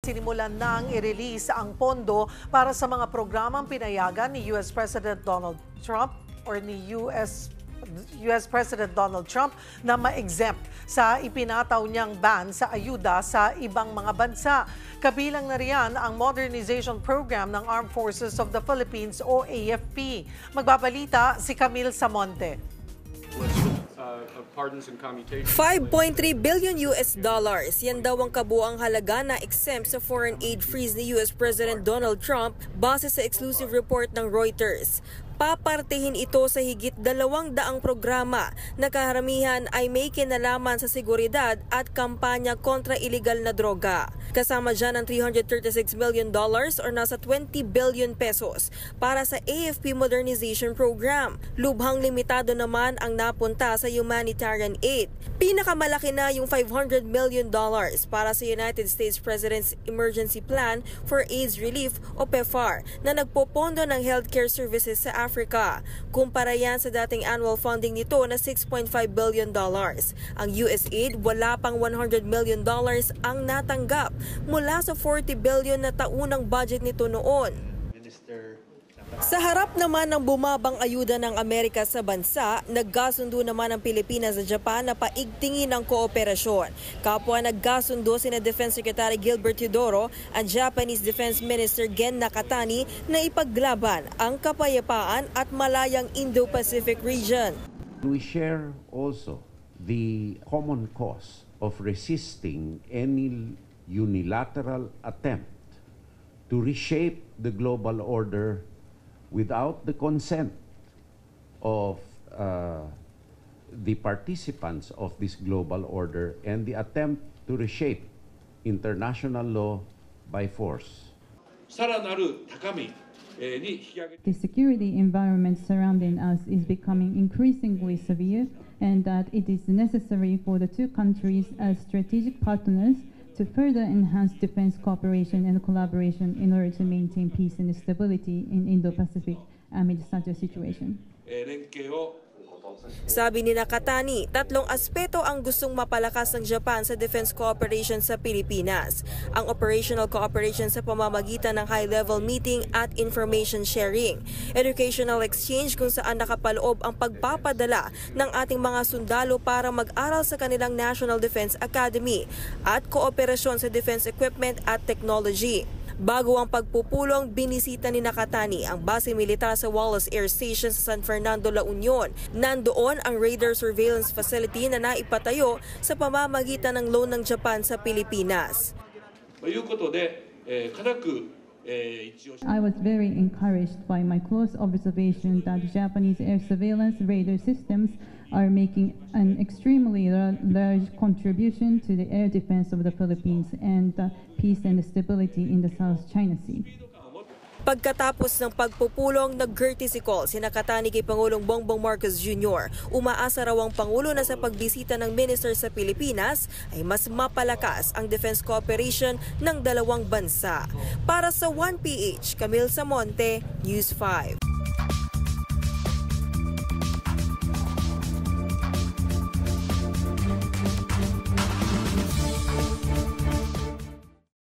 sinimulan nang i-release ang pondo para sa mga programang pinayagan ni US President Donald Trump na ma-exempt sa ipinataw niyang ban sa ayuda sa ibang mga bansa. Kabilang na riyan ang Modernization Program ng Armed Forces of the Philippines o AFP. Magbabalita si Camille Samonte. 5.3 billion US dollars. Yan daw ang kabuang halaga na exempt sa foreign aid freeze ni US President Donald Trump base sa exclusive report ng Reuters. Papartihin ito sa higit 200 programa na kaharamihan ay may kinalaman sa seguridad at kampanya kontra iligal na droga. Kasama dyan ang $336 million or nasa 20 billion pesos para sa AFP Modernization Program. Lubhang limitado naman ang napunta sa humanitarian aid. Pinakamalaki na yung $500 million para sa United States President's Emergency Plan for AIDS Relief o PEPFAR na nagpopondo ng healthcare services sa Africa. Kumpara yan sa dating annual funding nito na $6.5 billion. Ang USAID wala pang $100 million ang natanggap mula sa $40 billion na taunang budget nito noon. Sa harap naman ng bumabang ayuda ng Amerika sa bansa, nagkasundo naman ang Pilipinas at Japan na paigtingin ang kooperasyon. Kapwa nagkasundo sina Defense Secretary Gilbert Teodoro at Japanese Defense Minister Gen Nakatani na ipaglaban ang kapayapaan at malayang Indo-Pacific region. We share also the common cause of resisting any unilateral attempt to reshape the global order without the consent of the participants of this global order and the attempt to reshape international law by force. The security environment surrounding us is becoming increasingly severe, and that it is necessary for the two countries as strategic partners to further enhance defense cooperation and collaboration in order to maintain peace and stability in Indo-Pacific amid such a situation. Sabi ni Nakatani, 3 aspeto ang gustong mapalakas ng Japan sa defense cooperation sa Pilipinas. Ang operational cooperation sa pamamagitan ng high-level meeting at information sharing. Educational exchange kung saan nakapaloob ang pagpapadala ng ating mga sundalo para mag-aral sa kanilang National Defense Academy. At kooperasyon sa defense equipment at technology. Bago ang pagpupulong, binisita ni Nakatani ang base militar sa Wallace Air Station sa San Fernando, La Union. Nandoon ang radar surveillance facility na naipatayo sa pamamagitan ng loan ng Japan sa Pilipinas. I was very encouraged by my close observation that Japanese air surveillance radar systems are making an extremely large contribution to the air defense of the Philippines and peace and stability in the South China Sea. Pagkatapos ng pagpupulong, nag-courtesy call si Nakatani kay Pangulong Bongbong Marcos Jr. Umaasa raw ang Pangulo na sa pagbisita ng minister sa Pilipinas ay mas mapalakas ang defense cooperation ng dalawang bansa. Para sa 1PH, Camille Samonte, News 5.